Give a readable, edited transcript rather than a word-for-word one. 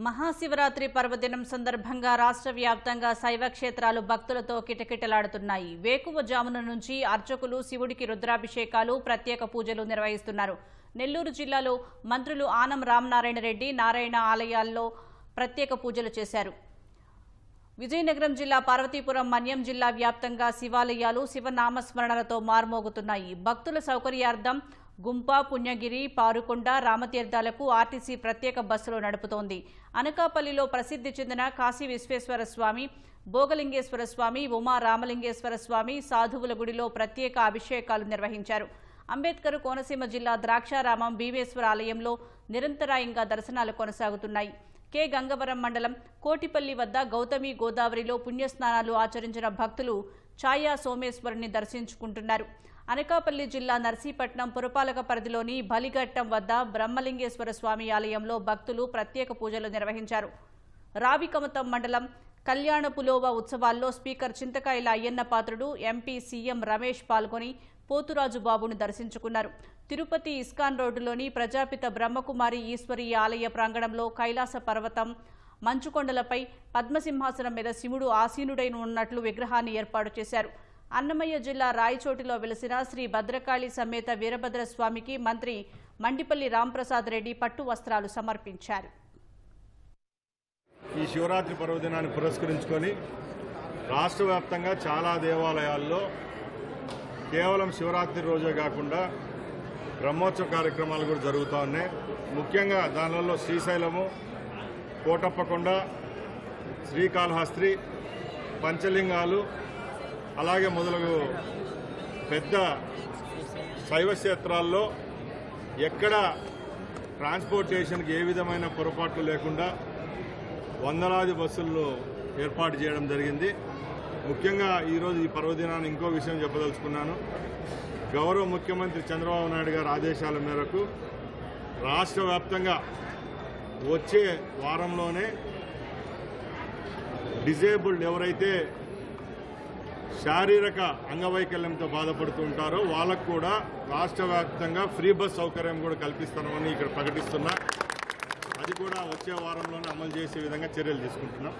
మహాశివరాత్రి పర్వదినం సందర్భంగా రాష్ట్ర వ్యాప్తంగా శైవ క్షేత్రాలు భక్తులతో కిటకిటలాడుతున్నాయి. వేకువజామున నుంచి అర్చకులు శివుడికి రుద్రాభిషేకాలు, ప్రత్యేక పూజలు నిర్వహిస్తున్నారు. నెల్లూరు జిల్లాలో మంత్రులు ఆనం రామనారాయణ రెడ్డి, నారాయణ ఆలయాల్లో ప్రత్యేక పూజలు చేశారు. విజయనగరం జిల్లా పార్వతీపురం, మన్యం జిల్లా వ్యాప్తంగా శివాలయాలు శివనామస్మరణలతో మార్మోగుతున్నాయి. భక్తుల సౌకర్యార్థం గుంప, పుణ్యగిరి, పారుకొండ, రామతీర్థాలకు ఆర్టీసీ ప్రత్యేక బస్సులు నడుపుతోంది. అనకాపల్లిలో ప్రసిద్ధి చెందిన కాశీ విశ్వేశ్వర స్వామి, భోగలింగేశ్వర స్వామి, ఉమా రామలింగేశ్వర స్వామి సాధువుల గుడిలో ప్రత్యేక అభిషేకాలు నిర్వహించారు. అంబేద్కర్ కోనసీమ జిల్లా ద్రాక్షారామం భీమేశ్వర ఆలయంలో నిరంతరాయంగా దర్శనాలు కొనసాగుతున్నాయి. కె గంగవరం మండలం కోటిపల్లి వద్ద గౌతమి గోదావరిలో పుణ్యస్నానాలు ఆచరించిన భక్తులు ఛాయా సోమేశ్వరుని దర్శించుకుంటున్నారు. అనకాపల్లి జిల్లా నర్సీపట్నం పురపాలక పరిధిలోని బలిఘట్టం వద్ద బ్రహ్మలింగేశ్వర స్వామి ఆలయంలో భక్తులు ప్రత్యేక పూజలు నిర్వహించారు. రావికమతం మండలం కళ్యాణపులోవ ఉత్సవాల్లో స్పీకర్ చింతకాయల అయ్యన్న పాత్రుడు, ఎంపీ సీఎం రమేష్ పాల్గొని పోతురాజు బాబును దర్శించుకున్నారు. తిరుపతి ఇస్కాన్ రోడ్డులోని ప్రజాపిత బ్రహ్మకుమారి ఈశ్వరి ఆలయ ప్రాంగణంలో కైలాస పర్వతం మంచుకొండలపై పద్మసింహాసనం మీద శివుడు ఆసీనుడై ఉన్నట్లు విగ్రహాన్ని ఏర్పాటు చేశారు. అన్నమయ్య జిల్లా రాయచోటిలో వెలిసిన శ్రీ భద్రకాళి సమేత వీరభద్ర స్వామికి మంత్రి మండిపల్లి రాంప్రసాద్ రెడ్డి పట్టు వస్త్రాలు సమర్పించారు. ఈ శివరాత్రి పర్వదినాన్ని పురస్కరించుకొని రాష్ట్ర వ్యాప్తంగా చాలా దేవాలయాల్లో కేవలం శివరాత్రి రోజే కాకుండా బ్రహ్మోత్సవ కార్యక్రమాలు కూడా జరుగుతూ ఉన్నాయి. ముఖ్యంగా దానిలో శ్రీశైలము, కోటప్పకొండ, శ్రీకాళహస్తి, పంచలింగాలు, అలాగే మొదలగు పెద్ద శైవ క్షేత్రాల్లో ఎక్కడ ట్రాన్స్పోర్టేషన్కి ఏ విధమైన పొరపాట్లు లేకుండా వందలాది బస్సులను ఏర్పాటు చేయడం జరిగింది. ముఖ్యంగా ఈరోజు ఈ పర్వదినాన్ని ఇంకో విషయం చెప్పదలుచుకున్నాను. గౌరవ ముఖ్యమంత్రి చంద్రబాబు నాయుడు గారి ఆదేశాల మేరకు రాష్ట్ర వ్యాప్తంగా వచ్చే వారంలోనే డిజేబుల్డ్ ఎవరైతే శారీరక అంగవైకల్యంతో బాధపడుతూ ఉంటారో వాళ్ళకు కూడా రాష్ట్ర వ్యాప్తంగా ఫ్రీ బస్ సౌకర్యం కూడా కల్పిస్తున్నామని ఇక్కడ ప్రకటిస్తున్నా. అది కూడా వచ్చే వారంలోనే అమలు చేసే విధంగా చర్యలు తీసుకుంటున్నాం.